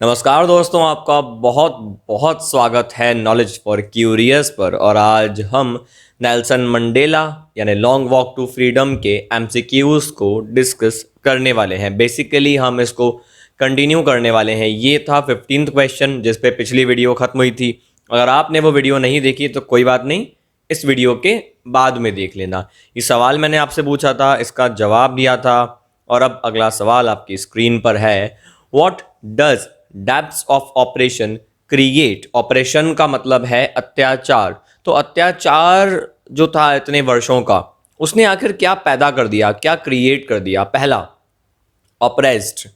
नमस्कार दोस्तों, आपका बहुत बहुत स्वागत है नॉलेज फॉर क्यूरियस पर। और आज हम नेल्सन मंडेला यानी लॉन्ग वॉक टू फ्रीडम के एमसीक्यूज को डिस्कस करने वाले हैं। बेसिकली हम इसको कंटिन्यू करने वाले हैं। ये था 15th क्वेश्चन जिस पे पिछली वीडियो ख़त्म हुई थी। अगर आपने वो वीडियो नहीं देखी तो कोई बात नहीं, इस वीडियो के बाद में देख लेना। ये सवाल मैंने आपसे पूछा था, इसका जवाब दिया था। और अब अगला सवाल आपकी स्क्रीन पर है। What does depths of operation create? Operation का मतलब है अत्याचार। तो अत्याचार जो था इतने वर्षों का, उसने आखिर क्या पैदा कर दिया, क्या क्रिएट कर दिया? पहला, ऑपरेस्ड।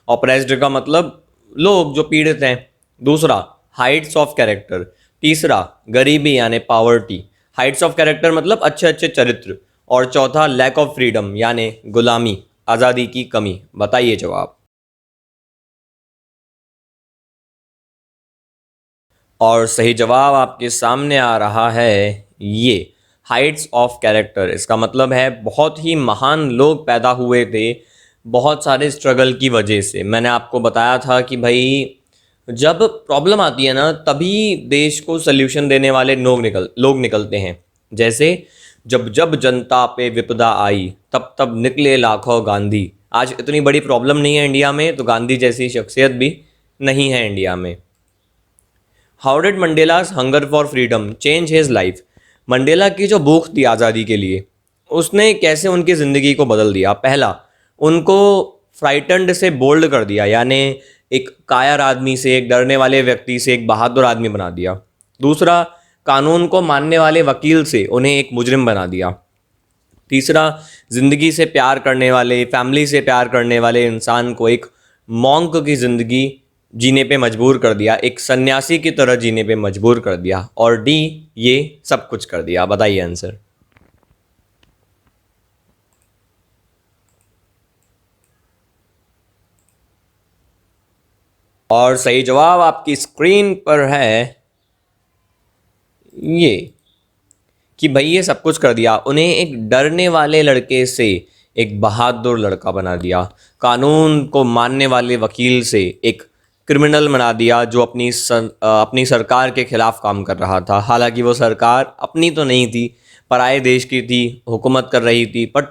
ऑपरेस्ड का मतलब लोग जो पीड़ित हैं। दूसरा, हाइट्स ऑफ कैरेक्टर। तीसरा, गरीबी यानी पावर्टी। हाइट्स ऑफ कैरेक्टर मतलब अच्छे अच्छे चरित्र। और चौथा, लैक ऑफ फ्रीडम यानी गुलामी, आज़ादी की कमी। बताइए जवाब। और सही जवाब आपके सामने आ रहा है, ये हाइट्स ऑफ कैरेक्टर। इसका मतलब है बहुत ही महान लोग पैदा हुए थे बहुत सारे स्ट्रगल की वजह से। मैंने आपको बताया था कि भाई जब प्रॉब्लम आती है ना, तभी देश को सल्यूशन देने वाले लोग निकलते हैं। जैसे जब जब जनता पे विपदा आई, तब तब निकले लाखों गांधी। आज इतनी बड़ी प्रॉब्लम नहीं है इंडिया में, तो गांधी जैसी शख्सियत भी नहीं है इंडिया में। How did Mandela's hunger for freedom change his life? Mandela की जो भूख थी आज़ादी के लिए, उसने कैसे उनकी ज़िंदगी को बदल दिया? पहला, उनको फ्राइटन्ड से बोल्ड कर दिया, यानी एक कायर आदमी से, एक डरने वाले व्यक्ति से एक बहादुर आदमी बना दिया। दूसरा, कानून को मानने वाले वकील से उन्हें एक मुजरिम बना दिया। तीसरा, ज़िंदगी से प्यार करने वाले, फैमिली से प्यार करने वाले इंसान को एक मॉन्क की ज़िंदगी जीने पे मजबूर कर दिया, एक सन्यासी की तरह जीने पे मजबूर कर दिया। और डी, ये सब कुछ कर दिया। बताइए आंसर। और सही जवाब आपकी स्क्रीन पर है, ये कि भाई ये सब कुछ कर दिया। उन्हें एक डरने वाले लड़के से एक बहादुर लड़का बना दिया, कानून को मानने वाले वकील से एक क्रिमिनल बना दिया जो अपनी सरकार के खिलाफ काम कर रहा था। हालांकि वो सरकार अपनी तो नहीं थी, पराए देश की थी, हुकूमत कर रही थी, बट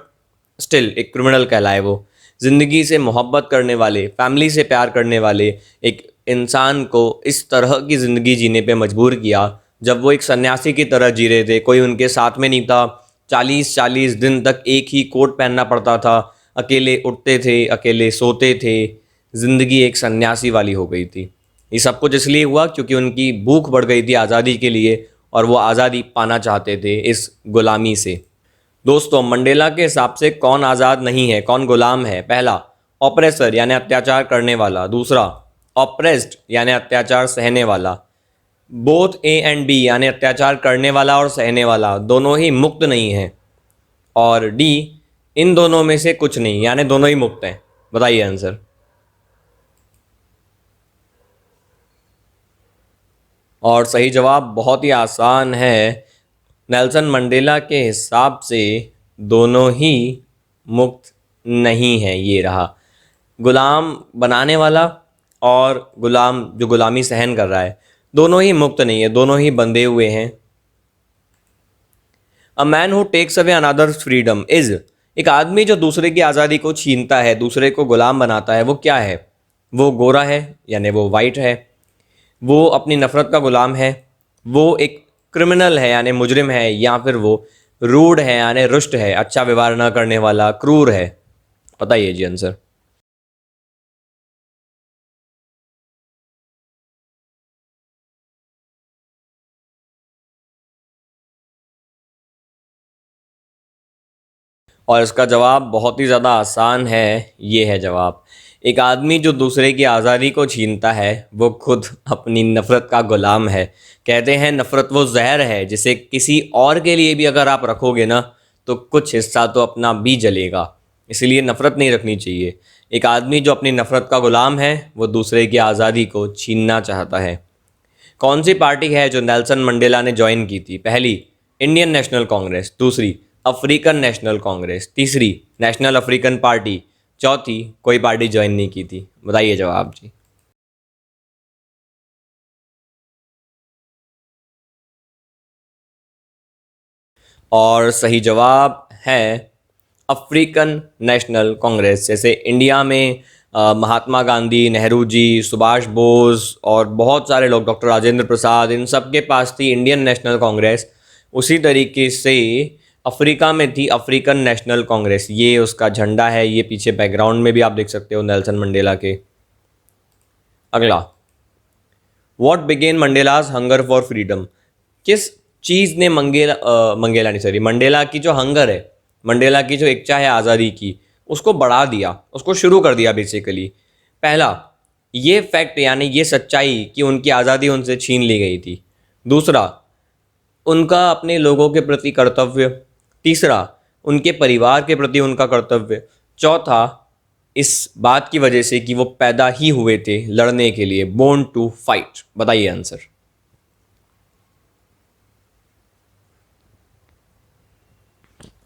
स्टिल एक क्रिमिनल कहलाए वो। ज़िंदगी से मोहब्बत करने वाले, फैमिली से प्यार करने वाले एक इंसान को इस तरह की ज़िंदगी जीने पे मजबूर किया जब वो एक सन्यासी की तरह जी रहे थे। कोई उनके साथ में नहीं था। 40-40 दिन तक एक ही कोट पहनना पड़ता था, अकेले उठते थे, अकेले सोते थे। ज़िंदगी एक सन्यासी वाली हो गई थी। ये सब कुछ इसलिए हुआ क्योंकि उनकी भूख बढ़ गई थी आज़ादी के लिए, और वो आज़ादी पाना चाहते थे इस गुलामी से। दोस्तों, मंडेला के हिसाब से कौन आज़ाद नहीं है, कौन गुलाम है? पहला, ऑपरेसर यानी अत्याचार करने वाला। दूसरा, ऑपरेस्ड यानी अत्याचार सहने वाला। बोथ ए एंड बी यानी अत्याचार करने वाला और सहने वाला दोनों ही मुक्त नहीं हैं। और डी, इन दोनों में से कुछ नहीं यानी दोनों ही मुक्त हैं। बताइए आंसर। और सही जवाब बहुत ही आसान है। नेल्सन मंडेला के हिसाब से दोनों ही मुक्त नहीं है। ये रहा, गुलाम बनाने वाला और गुलाम जो गुलामी सहन कर रहा है, दोनों ही मुक्त नहीं है, दोनों ही बंधे हुए हैं। A man who takes away another freedom is, एक आदमी जो दूसरे की आज़ादी को छीनता है, दूसरे को गुलाम बनाता है, वो क्या है? वो गोरा है यानी वो वाइट है, वो अपनी नफ़रत का गुलाम है, वो एक क्रिमिनल है यानी मुजरिम है, या फिर वो रूड है यानी रुष्ट है, अच्छा व्यवहार न करने वाला, क्रूर है? बताइए जी आंसर। और इसका जवाब बहुत ही ज़्यादा आसान है। ये है जवाब, एक आदमी जो दूसरे की आज़ादी को छीनता है वो खुद अपनी नफ़रत का गुलाम है। कहते हैं नफ़रत वो जहर है जिसे किसी और के लिए भी अगर आप रखोगे ना, तो कुछ हिस्सा तो अपना भी जलेगा। इसलिए नफ़रत नहीं रखनी चाहिए। एक आदमी जो अपनी नफ़रत का गुलाम है वो दूसरे की आज़ादी को छीनना चाहता है। कौन सी पार्टी है जो नेल्सन मंडेला ने ज्वाइन की थी? पहली, इंडियन नेशनल कांग्रेस। दूसरी, अफ्रीकन नेशनल कांग्रेस। तीसरी, नेशनल अफ्रीकन पार्टी। चौथी, कोई पार्टी ज्वाइन नहीं की थी। बताइए जवाब जी। और सही जवाब है अफ्रीकन नेशनल कांग्रेस। जैसे इंडिया में महात्मा गांधी, नेहरू जी, सुभाष बोस और बहुत सारे लोग, डॉक्टर राजेंद्र प्रसाद, इन सब के पास थी इंडियन नेशनल कांग्रेस, उसी तरीके से अफ्रीका में थी अफ्रीकन नेशनल कांग्रेस। ये उसका झंडा है, ये पीछे बैकग्राउंड में भी आप देख सकते हो नेल्सन मंडेला के। अगला, what began Mandela's hunger for freedom. किस चीज़ ने मंगेला नहीं, सॉरी, मंडेला की जो हंगर है, मंडेला की जो इच्छा है आज़ादी की, उसको बढ़ा दिया, उसको शुरू कर दिया बेसिकली। पहला, ये फैक्ट यानी ये सच्चाई कि उनकी आज़ादी उनसे छीन ली गई थी। दूसरा, उनका अपने लोगों के प्रति कर्तव्य। तीसरा, उनके परिवार के प्रति उनका कर्तव्य। चौथा, इस बात की वजह से कि वो पैदा ही हुए थे लड़ने के लिए, बोर्न टू फाइट। बताइए आंसर।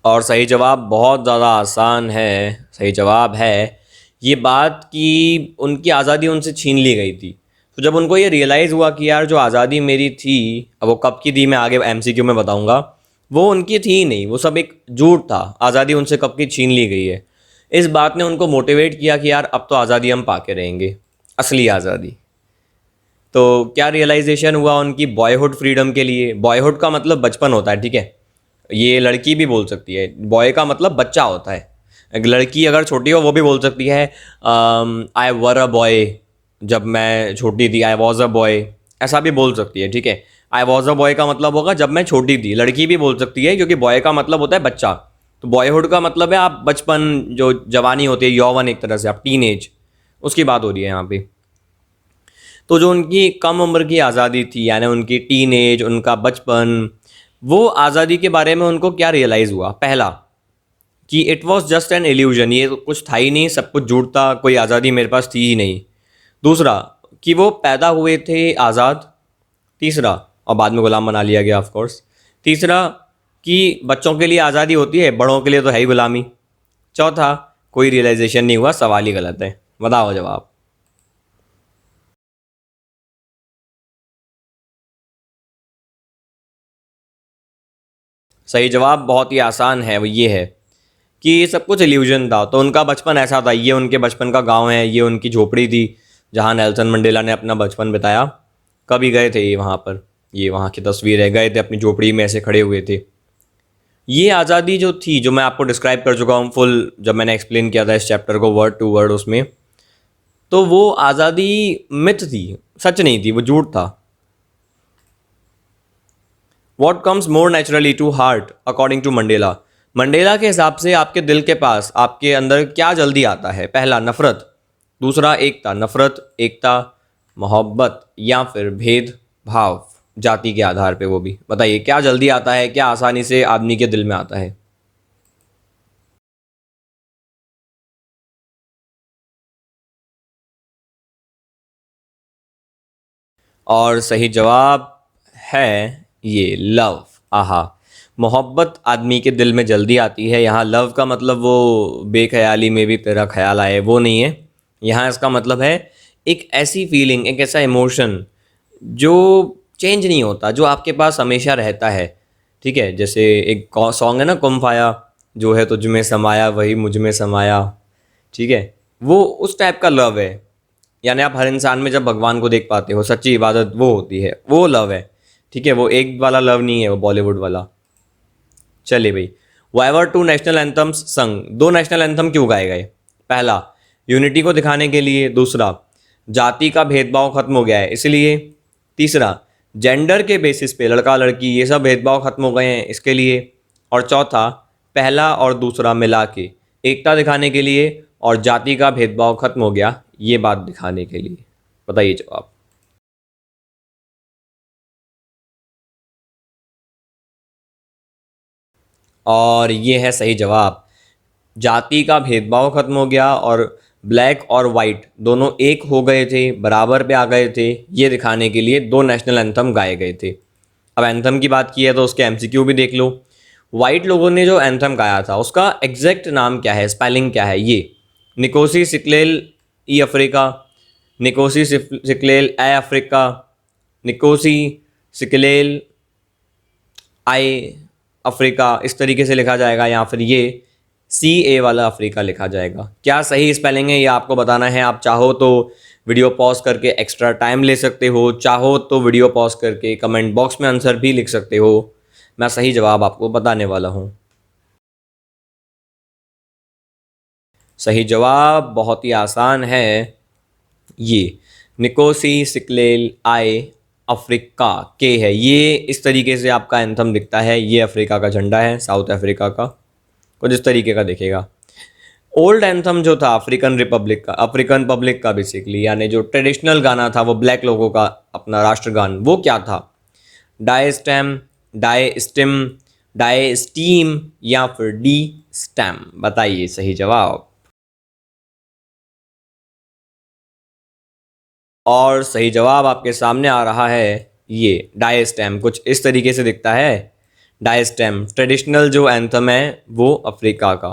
और सही जवाब बहुत ज़्यादा आसान है, सही जवाब है ये बात कि उनकी आज़ादी उनसे छीन ली गई थी। तो जब उनको ये रियलाइज़ हुआ कि यार जो आज़ादी मेरी थी, अब वो कब की थी मैं आगे एमसीक्यू में बताऊंगा, वो उनकी थी ही नहीं, वो सब एक झूठ था, आज़ादी उनसे कब की छीन ली गई है। इस बात ने उनको मोटिवेट किया कि यार अब तो आज़ादी हम पाके रहेंगे, असली आज़ादी। तो क्या रियलाइजेशन हुआ उनकी बॉयहुड फ्रीडम के लिए। बॉयहुड का मतलब बचपन होता है, ठीक है, ये लड़की भी बोल सकती है। बॉय का मतलब बच्चा होता है, एक लड़की अगर छोटी हो वो भी बोल सकती है आई वर अ बॉय, जब मैं छोटी थी, आई वॉज अ बॉय, ऐसा भी बोल सकती है, ठीक है। आई वॉज अ बॉय का मतलब होगा जब मैं छोटी थी। लड़की भी बोल सकती है क्योंकि बॉय का मतलब होता है बच्चा। तो बॉयहुड का मतलब है आप बचपन, जो जवानी होती है, यौवन, एक तरह से आप टीन एज, उसकी बात हो रही है यहाँ पे। तो जो उनकी कम उम्र की आज़ादी थी, यानी उनकी टीन एज, उनका बचपन, वो आज़ादी के बारे में उनको क्या रियलाइज़ हुआ। पहला, कि it was just an illusion, ये तो कुछ था ही नहीं, सब कुछ झूठ था, कोई आज़ादी मेरे पास थी ही नहीं। दूसरा, कि वो पैदा हुए थे आज़ाद। तीसरा, और बाद में गुलाम बना लिया गया ऑफ कोर्स। तीसरा, कि बच्चों के लिए आज़ादी होती है, बड़ों के लिए तो है ही गुलामी। चौथा, कोई रियलाइजेशन नहीं हुआ, सवाल ही गलत है। बताओ जवाब। सही जवाब बहुत ही आसान है, वो ये है कि ये सब कुछ इल्यूजन था। तो उनका बचपन ऐसा था, ये उनके बचपन का गांव है, ये उनकी झोपड़ी थी जहां नेल्सन मंडेला ने अपना बचपन बिताया। कभी गए थे ये वहाँ पर, ये वहाँ की तस्वीर है, गए थे अपनी झोपड़ी में, ऐसे खड़े हुए थे। ये आज़ादी जो थी, जो मैं आपको डिस्क्राइब कर चुका हूँ फुल, जब मैंने एक्सप्लेन किया था इस चैप्टर को वर्ड टू वर्ड उसमें, तो वो आज़ादी मिथ थी, सच नहीं थी, वो झूठ था। What comes more naturally to heart according to Mandela. Mandela के हिसाब से आपके दिल के पास, आपके अंदर क्या जल्दी आता है। पहला, नफरत। दूसरा, एकता। नफरत, एकता, मोहब्बत, या फिर भेदभाव जाति के आधार पे। वो भी बताइए क्या जल्दी आता है, क्या आसानी से आदमी के दिल में आता है। और सही जवाब है ये लव। आहा, मोहब्बत आदमी के दिल में जल्दी आती है। यहाँ लव का मतलब वो बेख्याली में भी तेरा ख्याल आए, वो नहीं है। यहाँ इसका मतलब है एक ऐसी फीलिंग, एक ऐसा इमोशन जो चेंज नहीं होता, जो आपके पास हमेशा रहता है। ठीक है, जैसे एक सॉन्ग है ना, कुम फाया, जो है तुझ में समाया वही मुझ में समाया। ठीक है, वो उस टाइप का लव है। यानी आप हर इंसान में जब भगवान को देख पाते हो, सच्ची इबादत वो होती है, वो लव है। ठीक है, वो एक वाला लव नहीं है, वो बॉलीवुड वाला। चलिए भाई, वाइवर टू नेशनल एंथम्स संग, दो नेशनल एंथम क्यों गाए गए। पहला, यूनिटी को दिखाने के लिए। दूसरा, जाति का भेदभाव खत्म हो गया है इसलिए। तीसरा, जेंडर के बेसिस पे, लड़का लड़की ये सब भेदभाव खत्म हो गए हैं इसके लिए। और चौथा, पहला और दूसरा मिला के एकता दिखाने के लिए और जाति का भेदभाव खत्म हो गया, ये बात दिखाने के लिए। बताइए जवाब। और ये है सही जवाब। जाति का भेदभाव खत्म हो गया और ब्लैक और वाइट दोनों एक हो गए थे, बराबर पे आ गए थे, ये दिखाने के लिए दो नेशनल एंथम गाए गए थे। अब एंथम की बात की है तो उसके एमसीक्यू भी देख लो। वाइट लोगों ने जो एंथम गाया था उसका एग्जैक्ट नाम क्या है, स्पेलिंग क्या है ये। Nkosi Sikelel e Africa, Nkosi Sikelel a Africa, Nkosi Sikelel i Africa इस तरीके से लिखा जाएगा या फिर ये CA वाला अफ्रीका लिखा जाएगा? क्या सही स्पेलिंग है ये आपको बताना है। आप चाहो तो वीडियो पॉज करके एक्स्ट्रा टाइम ले सकते हो, चाहो तो वीडियो पॉज करके कमेंट बॉक्स में आंसर भी लिख सकते हो। मैं सही जवाब आपको बताने वाला हूँ। सही जवाब बहुत ही आसान है, ये निकोसी सिक्लेल आए अफ्रीका के है। ये इस तरीके से आपका एंथम दिखता है, ये अफ्रीका का झंडा है, साउथ अफ्रीका का कुछ इस तरीके का दिखेगा। ओल्ड एंथम जो था अफ्रीकन रिपब्लिक का, अफ्रीकन पब्लिक का बेसिकली, यानी जो ट्रेडिशनल गाना था वो ब्लैक लोगों का अपना राष्ट्रगान, वो क्या था? Die Stem, Die Stem, Die Stem या फिर डी स्टेम? बताइए सही जवाब। और सही जवाब आपके सामने आ रहा है, ये डाई स्टेम कुछ इस तरीके से दिखता है। डाई स्टेम ट्रेडिशनल जो एंथम है वो अफ्रीका का।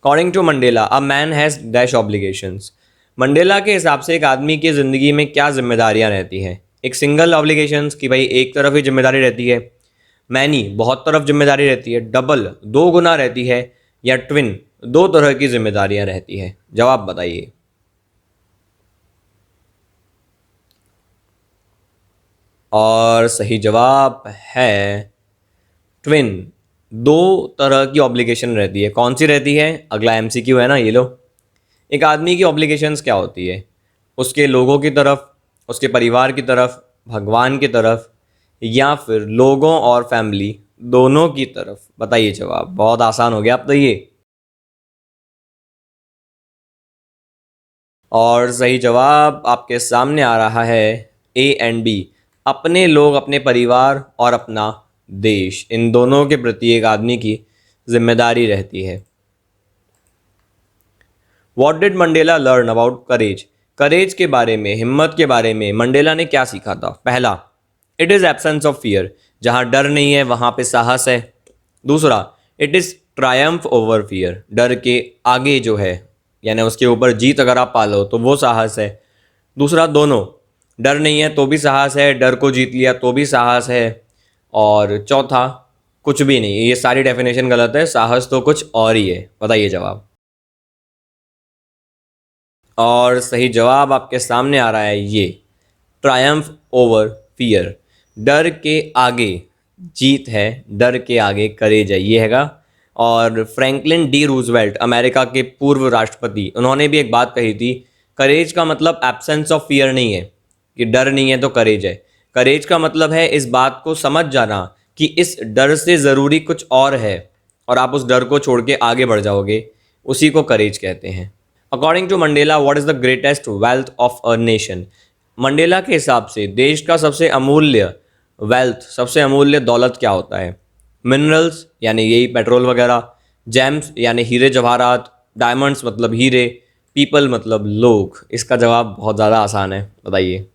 According to Mandela a man has dash obligations. Mandela के हिसाब से एक आदमी की ज़िंदगी में क्या जिम्मेदारियां रहती हैं? एक सिंगल ऑब्लिगेशंस कि भाई एक तरफ ही जिम्मेदारी रहती है, मैनी बहुत तरफ जिम्मेदारी रहती है, डबल दो गुना रहती है, या ट्विन दो तरह की जिम्मेदारियां रहती है? जवाब बताइए। और सही जवाब है ट्विन, दो तरह की ऑब्लिगेशन रहती है। कौन सी रहती है? अगला MCQ है ना, ये लो। एक आदमी की ऑब्लिगेशंस क्या होती है? उसके लोगों की तरफ, उसके परिवार की तरफ, भगवान की तरफ, या फिर लोगों और फैमिली दोनों की तरफ? बताइए जवाब। बहुत आसान हो गया अब तो ये। और सही जवाब आपके सामने आ रहा है A एंड B। अपने लोग, अपने परिवार और अपना देश, इन दोनों के प्रति एक आदमी की जिम्मेदारी रहती है। What did Mandela learn about courage? Courage के बारे में, हिम्मत के बारे में मंडेला ने क्या सीखा था? पहला, it is absence of fear, जहाँ डर नहीं है वहाँ पे साहस है। दूसरा, it is Triumph over fear, डर के आगे जो है, यानी उसके ऊपर जीत अगर आप पालो तो वो साहस है। दूसरा, दोनों, डर नहीं है तो भी साहस है, डर को जीत लिया तो भी साहस है। और चौथा, कुछ भी नहीं। ये सारी डेफिनेशन गलत है, साहस तो कुछ और ही है। बताइए जवाब। और सही जवाब आपके सामने आ रहा है, ये ट्रायम्फ ओवर फियर, डर के आगे जीत है, डर के आगे करेज है, ये हैगा। और फ्रैंकलिन डी रूजवेल्ट, अमेरिका के पूर्व राष्ट्रपति, उन्होंने भी एक बात कही थी, करेज का मतलब एब्सेंस ऑफ फियर नहीं है कि डर नहीं है तो करेज है। करेज का मतलब है इस बात को समझ जाना कि इस डर से ज़रूरी कुछ और है और आप उस डर को छोड़ के आगे बढ़ जाओगे, उसी को करेज कहते हैं। According to Mandela what is the greatest wealth of a nation? Mandela के हिसाब से देश का सबसे अमूल्य वेल्थ, सबसे अमूल्य दौलत क्या होता है? मिनरल्स यानी यही पेट्रोल वगैरह, जेम्स यानी हीरे जवाहरात, डायमंड्स मतलब हीरे, पीपल मतलब लोग। इसका जवाब बहुत ज़्यादा आसान है, बताइए।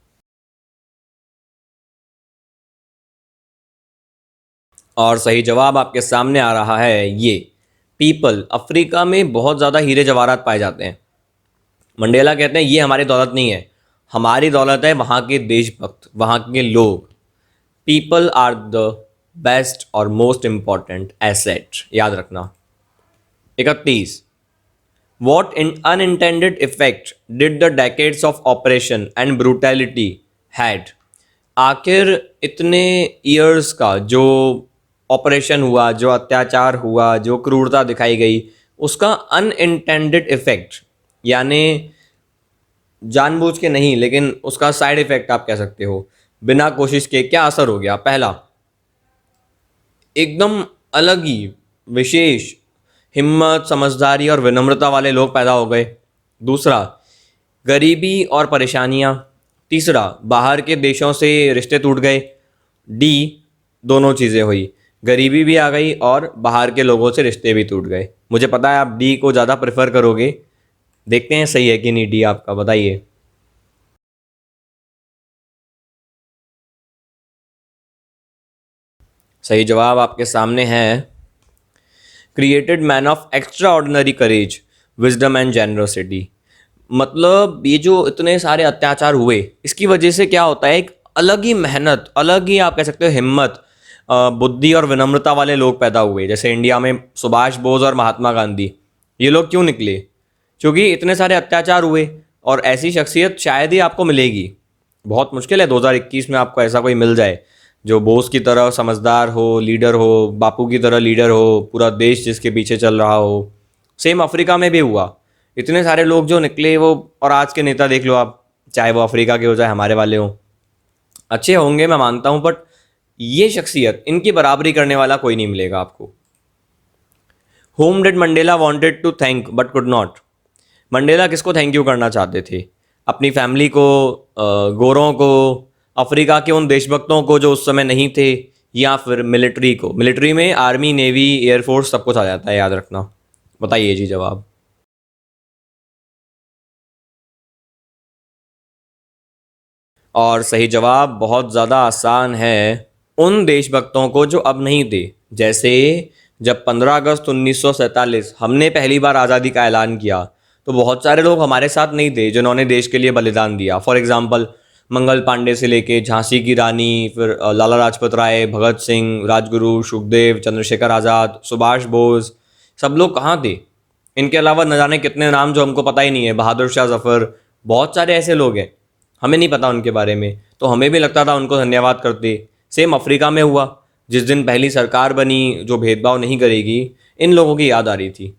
और सही जवाब आपके सामने आ रहा है, ये पीपल। अफ्रीका में बहुत ज़्यादा हीरे जवाहरात पाए जाते हैं। मंडेला कहते हैं ये हमारी दौलत नहीं है, हमारी दौलत है वहाँ के देशभक्त, वहाँ के लोग। पीपल आर द बेस्ट और मोस्ट इम्पॉर्टेंट एसेट, याद रखना। 31, what in unintended effect did the decades of operation and brutality had? आखिर इतने ईयर्स का जो ऑपरेशन हुआ, जो अत्याचार हुआ, जो क्रूरता दिखाई गई, उसका अनइंटेंडेड इफेक्ट, यानी जानबूझ के नहीं लेकिन उसका साइड इफेक्ट आप कह सकते हो, बिना कोशिश के क्या असर हो गया? पहला, एकदम अलग ही विशेष हिम्मत, समझदारी और विनम्रता वाले लोग पैदा हो गए। दूसरा, गरीबी और परेशानियां। तीसरा, बाहर के देशों से रिश्ते टूट गए। डी, दोनों चीज़ें हुई, गरीबी भी आ गई और बाहर के लोगों से रिश्ते भी टूट गए। मुझे पता है आप डी को ज़्यादा प्रेफर करोगे, देखते हैं सही है कि नहीं डी आपका, बताइए। सही जवाब आपके सामने है, created man of extra ordinary courage, wisdom and generosity. मतलब ये जो इतने सारे अत्याचार हुए, इसकी वजह से क्या होता है, एक अलग ही मेहनत, अलग ही आप कह सकते हो हिम्मत, बुद्धि और विनम्रता वाले लोग पैदा हुए। जैसे इंडिया में सुभाष बोस और महात्मा गांधी, ये लोग क्यों निकले? क्योंकि इतने सारे अत्याचार हुए, और ऐसी शख्सियत शायद ही आपको मिलेगी। बहुत मुश्किल है 2021 में आपको ऐसा कोई मिल जाए जो बोस की तरह समझदार हो, लीडर हो, बापू की तरह लीडर हो, पूरा देश जिसके पीछे चल रहा हो। सेम अफ्रीका में भी हुआ, इतने सारे लोग जो निकले वो। और आज के नेता देख लो आप, चाहे वो अफ्रीका के हो चाहे हमारे वाले हों, अच्छे होंगे मैं मानता हूं, बट ये शख्सियत, इनकी बराबरी करने वाला कोई नहीं मिलेगा आपको। Whom did Mandela wanted to thank but could not? Mandela किसको थैंक यू करना चाहते थे? अपनी फैमिली को, गोरों को, अफ्रीका के उन देशभक्तों को जो उस समय नहीं थे, या फिर मिलिट्री को? मिलिट्री में आर्मी, नेवी, एयरफोर्स सब कुछ आ जाता है, याद रखना। बताइए जी जवाब। और सही जवाब बहुत ज़्यादा आसान है, उन देशभक्तों को जो अब नहीं थे। जैसे जब 15 अगस्त 1947 हमने पहली बार आज़ादी का ऐलान किया, तो बहुत सारे लोग हमारे साथ नहीं थे जिन्होंने देश के लिए बलिदान दिया। फॉर एग्जांपल, मंगल पांडे से लेके झांसी की रानी, फिर लाला लाजपत राय, भगत सिंह, राजगुरु, सुखदेव, चंद्रशेखर आज़ाद, सुभाष बोस, सब लोग कहाँ थे? इनके अलावा न जाने कितने नाम जो हमको पता ही नहीं है, बहादुर शाह जफ़र, बहुत सारे ऐसे लोग हैं हमें नहीं पता उनके बारे में, तो हमें भी लगता था उनको धन्यवाद करते। सेम अफ्रीका में हुआ, जिस दिन पहली सरकार बनी जो भेदभाव नहीं करेगी, इन लोगों की याद आ रही थी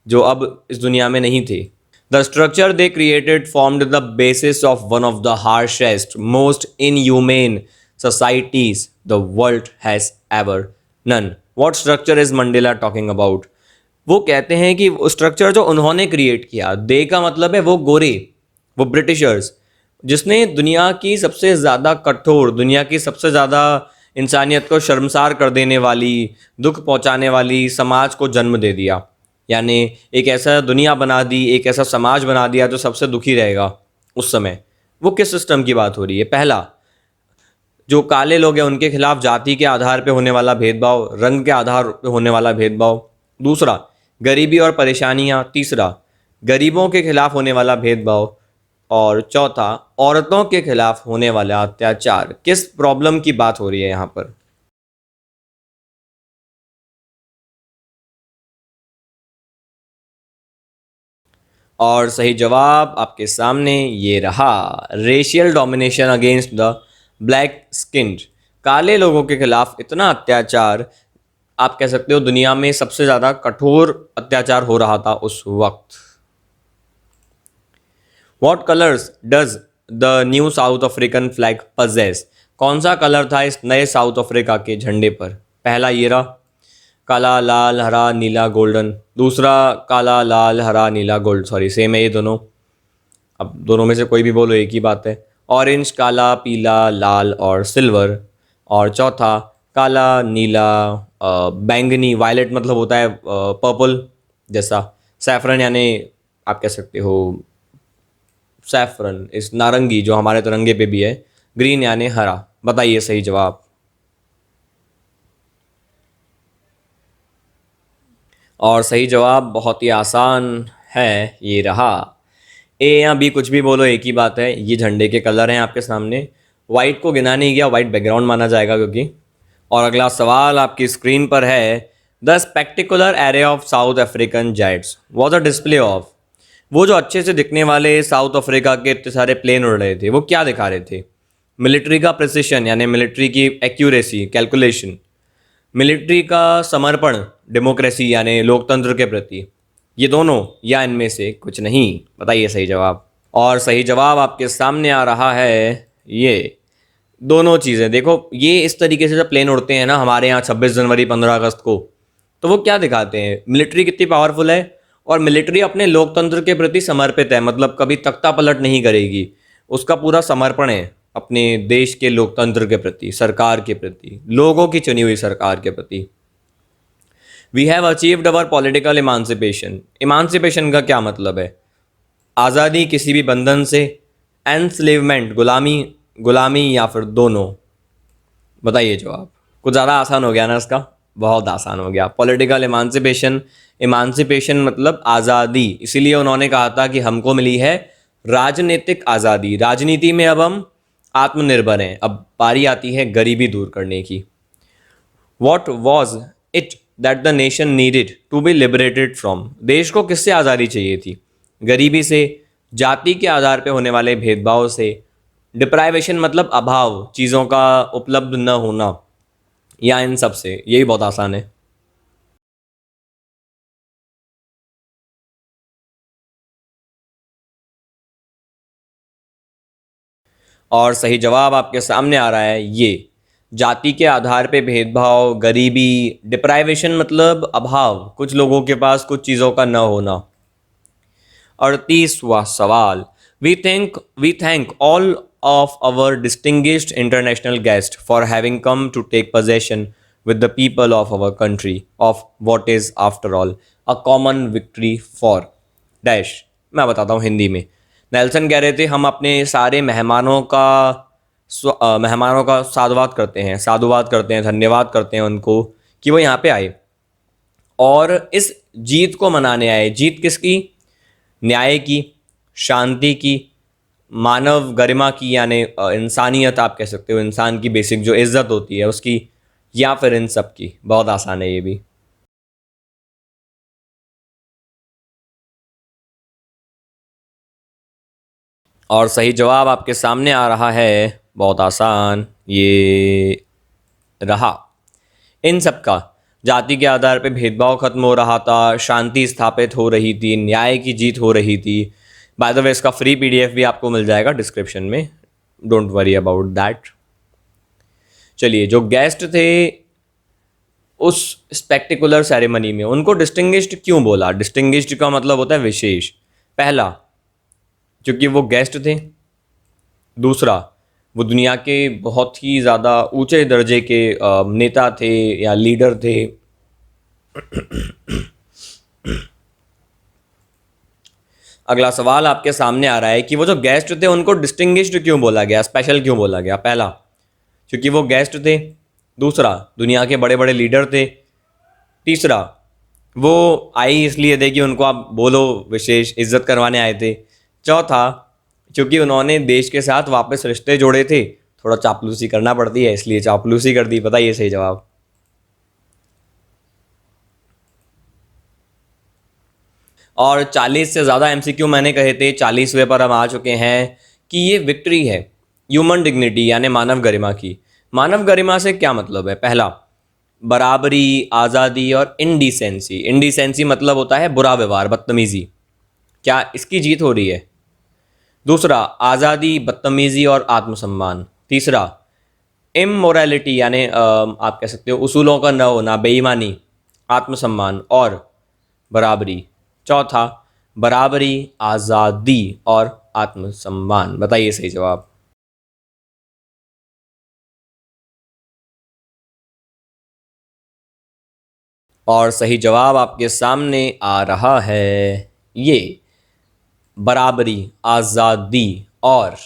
जो अब इस दुनिया में नहीं थे। The structure they created formed the basis of one of the harshest, most inhuman societies the world has ever known. What structure is Mandela talking about? वो कहते हैं कि वो स्ट्रक्चर जो उन्होंने क्रिएट किया, दे का मतलब है वो गोरे, वो ब्रिटिशर्स, जिसने दुनिया की सबसे ज़्यादा कठोर, दुनिया की सबसे ज़्यादा इंसानियत को शर्मसार कर देने वाली, दुख पहुंचाने वाली समाज को जन्म दे दिया। यानी एक ऐसा दुनिया बना दी, एक ऐसा समाज बना दिया जो सबसे दुखी रहेगा उस समय। वो किस सिस्टम की बात हो रही है? पहला, जो काले लोग हैं उनके खिलाफ जाति के आधार पे होने वाला भेदभाव, रंग के आधार पे होने वाला भेदभाव। दूसरा, गरीबी और परेशानियां। तीसरा, गरीबों के खिलाफ होने वाला भेदभाव। और चौथा, औरतों के खिलाफ होने वाला अत्याचार। किस प्रॉब्लम की बात हो रही है यहाँ पर? और सही जवाब आपके सामने ये रहा, racial domination against the black skinned. काले लोगों के खिलाफ इतना अत्याचार, आप कह सकते हो दुनिया में सबसे ज़्यादा कठोर अत्याचार हो रहा था उस वक्त। What colours does the new south African flag possess? कौन सा कलर था इस नए साउथ अफ्रीका के झंडे पर? पहला ये रहा, काला, लाल, हरा, नीला, गोल्डन। दूसरा, काला, लाल, हरा, नीला, गोल्ड, सॉरी सेम है ये दोनों, अब दोनों में से कोई भी बोलो एक ही बात है। ऑरेंज, काला, पीला, लाल और सिल्वर। और चौथा, काला, नीला, बैंगनी, वायलेट मतलब होता है पर्पल जैसा, सैफरन यानी आप कह सकते हो सैफरन इस नारंगी जो हमारे तिरंगे पे भी है, ग्रीन यानी हरा। बताइए सही जवाब। और सही जवाब बहुत ही आसान है, ये रहा। ए या बी कुछ भी बोलो एक ही बात है, ये झंडे के कलर हैं आपके सामने। वाइट को गिना नहीं गया, वाइट बैकग्राउंड माना जाएगा क्योंकि। और अगला सवाल आपकी स्क्रीन पर है, the spectacular array of south African Giants was a display of. वो जो अच्छे से दिखने वाले साउथ अफ्रीका के इतने सारे प्लेन उड़ रहे थे, वो क्या दिखा रहे थे? मिलिट्री का प्रिसिशन यानी मिलिट्री की एक्यूरेसी, कैलकुलेशन। मिलिट्री का समर्पण, डेमोक्रेसी यानी लोकतंत्र के प्रति। ये दोनों या इनमें से कुछ नहीं? बताइए सही जवाब। और सही जवाब आपके सामने आ रहा है, ये दोनों चीज़ें। देखो, ये इस तरीके से जब प्लेन उड़ते हैं ना हमारे यहाँ 26 जनवरी 15 अगस्त को, तो वो क्या दिखाते हैं? मिलिट्री कितनी पावरफुल है, और मिलिट्री अपने लोकतंत्र के प्रति समर्पित है, मतलब कभी तख्ता पलट नहीं करेगी। उसका पूरा समर्पण है अपने देश के लोकतंत्र के प्रति, सरकार के प्रति, लोगों की चुनी हुई सरकार के प्रति। We have achieved our political emancipation. Emancipation का क्या मतलब है? आज़ादी किसी भी बंधन से, एनस्लेवमेंट गुलामी, गुलामी या फिर दोनों। बताइए जवाब। कुछ ज़्यादा आसान हो गया ना इसका? बहुत आसान हो गया। पॉलिटिकल इमांसिपेशन, इमांसिपेशन मतलब आज़ादी, इसीलिए उन्होंने कहा था कि हमको मिली है राजनीतिक आज़ादी। राजनीति में अब हम आत्मनिर्भर हैं। अब बारी आती है गरीबी दूर करने की। What was it that the nation needed to be liberated from, देश को किससे आज़ादी चाहिए थी? गरीबी से, जाति के आधार पर होने वाले भेदभाव से, डिप्राइवेशन मतलब अभाव, चीज़ों का उपलब्ध न होना, या इन सब से? यही बहुत आसान है। और सही जवाब आपके सामने आ रहा है ये, जाति के आधार पे भेदभाव, गरीबी, डिप्राइवेशन मतलब अभाव, कुछ लोगों के पास कुछ चीज़ों का न होना। 38वां सवाल, we thank all of our distinguished international guest for having come to take possession with the people of our country of what is after all a common victory for dash. मैं बताता हूँ हिंदी में। नेल्सन कह रहे थे हम अपने सारे मेहमानों का साधुवाद करते हैं, धन्यवाद करते हैं उनको कि वो यहाँ पे आए और इस जीत को मनाने आए। जीत किसकी? न्याय की, शांति की, मानव गरिमा की, यानी इंसानियत आप कह सकते हो, इंसान की बेसिक जो इज्जत होती है उसकी, या फिर इन सब की। बहुत आसान है ये भी। और सही जवाब आपके सामने आ रहा है, बहुत आसान ये रहा। इन सब का जाति के आधार पे भेदभाव खत्म हो रहा था, शांति स्थापित हो रही थी, न्याय की जीत हो रही थी। बाय द वे इसका फ्री पीडीएफ भी आपको मिल जाएगा डिस्क्रिप्शन में, डोंट वरी अबाउट दैट। चलिए, जो गेस्ट थे उस स्पेक्टिकुलर सेरेमनी में, उनको डिस्टिंग्विश्ड क्यों बोला? डिस्टिंग्विश्ड का मतलब होता है विशेष। पहला, क्योंकि वो गेस्ट थे। दूसरा, वो दुनिया के बहुत ही ज़्यादा ऊंचे दर्जे के नेता थे या लीडर थे। अगला सवाल आपके सामने आ रहा है कि वो जो गेस्ट थे उनको डिस्टिंग्विश्ड क्यों बोला गया, स्पेशल क्यों बोला गया? पहला, क्योंकि वो गेस्ट थे। दूसरा, दुनिया के बड़े बड़े लीडर थे। तीसरा, वो आई इसलिए थे कि उनको आप बोलो विशेष इज्जत करवाने आए थे। चौथा, क्योंकि उन्होंने देश के साथ वापस रिश्ते जोड़े थे। थोड़ा चापलूसी करना पड़ती है इसलिए चापलूसी कर दी। बताइए सही जवाब। और 40 से ज़्यादा एमसीक्यू मैंने कहे थे, 40वें पर हम आ चुके हैं कि ये विक्ट्री है ह्यूमन डिग्निटी यानी मानव गरिमा की। मानव गरिमा से क्या मतलब है? पहला, बराबरी, आज़ादी और इंडिसेंसी। इंडिसेंसी मतलब होता है बुरा व्यवहार, बदतमीज़ी। क्या इसकी जीत हो रही है? दूसरा, आज़ादी, बदतमीज़ी और आत्मसम्मान। तीसरा, इमोरलिटी यानी आप कह सकते हो उसूलों का न होना, बेईमानी, आत्मसम्मान और बराबरी। चौथा, बराबरी, आज़ादी और आत्मसम्मान। बताइए सही जवाब। और सही जवाब आपके सामने आ रहा है ये, बराबरी, आज़ादी और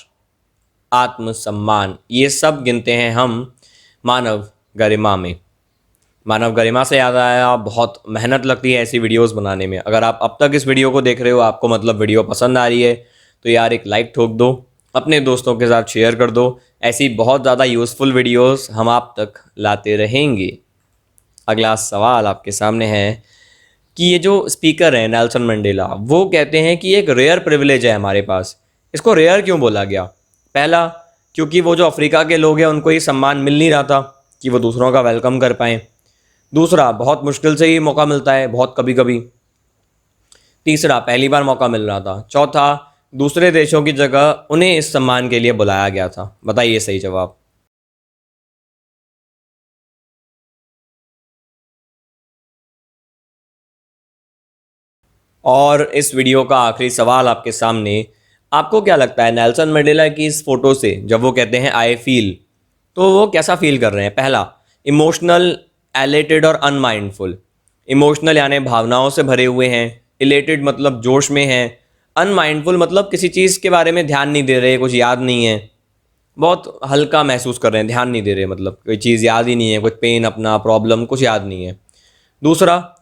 आत्मसम्मान। ये सब गिनते हैं हम मानव गरिमा में। मानव गरिमा से याद आया, बहुत मेहनत लगती है ऐसी वीडियोस बनाने में। अगर आप अब तक इस वीडियो को देख रहे हो, आपको मतलब वीडियो पसंद आ रही है, तो यार एक लाइक ठोक दो, अपने दोस्तों के साथ शेयर कर दो। ऐसी बहुत ज़्यादा यूज़फुल वीडियोस हम आप तक लाते रहेंगे। अगला सवाल आपके सामने है कि ये जो स्पीकर हैं नेल्सन मंडेला, वो कहते हैं कि एक रेयर प्रिविलेज है हमारे पास। इसको रेयर क्यों बोला गया? पहला, क्योंकि वो जो अफ्रीका के लोग हैं उनको ये सम्मान मिल नहीं रहा था कि वो दूसरों का वेलकम कर पाएँ। दूसरा, बहुत मुश्किल से ही मौका मिलता है, बहुत कभी कभी। तीसरा, पहली बार मौका मिल रहा था। चौथा, दूसरे देशों की जगह उन्हें इस सम्मान के लिए बुलाया गया था। बताइए सही जवाब। और इस वीडियो का आखिरी सवाल आपके सामने, आपको क्या लगता है नेल्सन मंडेला की इस फोटो से जब वो कहते हैं आई फील, तो वो कैसा फील कर रहे हैं? पहला, इमोशनल, एलेटेड और अनमाइंडफुल। इमोशनल यानी भावनाओं से भरे हुए हैं, इलेटेड मतलब जोश में हैं, अनमाइंडफुल मतलब किसी चीज़ के बारे में ध्यान नहीं दे रहे, कुछ याद नहीं है, बहुत हल्का महसूस कर रहे हैं, ध्यान नहीं दे रहे, मतलब कोई चीज़ याद ही नहीं है, कुछ पेन, अपना प्रॉब्लम कुछ याद नहीं है। दूसरा,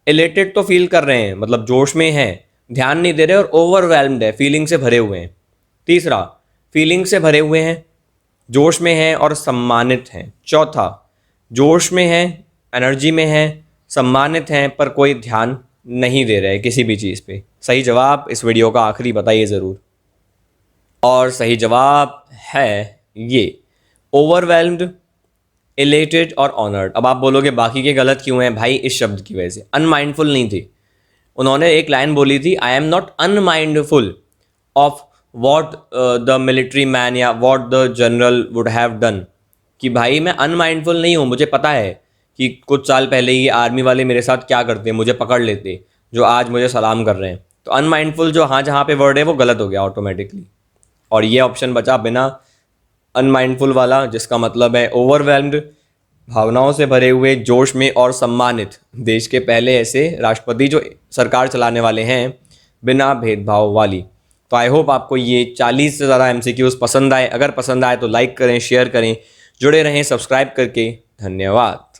इलेटेड तो फील कर रहे हैं, मतलब जोश में हैं, ध्यान नहीं दे रहे, और ओवरवेल्म्ड है, फीलिंग से भरे हुए हैं। तीसरा, फीलिंग से भरे हुए हैं, जोश में हैं और सम्मानित हैं। चौथा, जोश में हैं, एनर्जी में हैं, सम्मानित हैं, पर कोई ध्यान नहीं दे रहे किसी भी चीज़ पे। सही जवाब इस वीडियो का आखिरी बताइए ज़रूर। और सही जवाब है ये, ओवरवेल्म्ड, इलेटेड और ऑनर्ड। अब आप बोलोगे बाकी के गलत क्यों हैं भाई? इस शब्द की वजह से। अनमाइंडफुल नहीं थी उन्होंने, एक लाइन बोली थी, I am not unmindful of what the military man या what the general would have done, कि भाई मैं अनमाइंडफुल नहीं हूँ, मुझे पता है कि कुछ साल पहले ही आर्मी वाले मेरे साथ क्या करते, मुझे पकड़ लेते, जो आज मुझे सलाम कर रहे हैं। तो अनमाइंडफुल जो हाँ जहाँ पे वर्ड है वो गलत हो गया ऑटोमेटिकली, और ये ऑप्शन बचा बिना अनमाइंडफुल वाला, जिसका मतलब है ओवरवेल्म्ड, भावनाओं से भरे हुए, जोश में और सम्मानित, देश के पहले ऐसे राष्ट्रपति जो सरकार चलाने वाले हैं बिना भेदभाव वाली। तो आई होप आपको ये 40 से ज़्यादा MCQs पसंद आए। अगर पसंद आए तो लाइक करें, शेयर करें, जुड़े रहें सब्सक्राइब करके। धन्यवाद।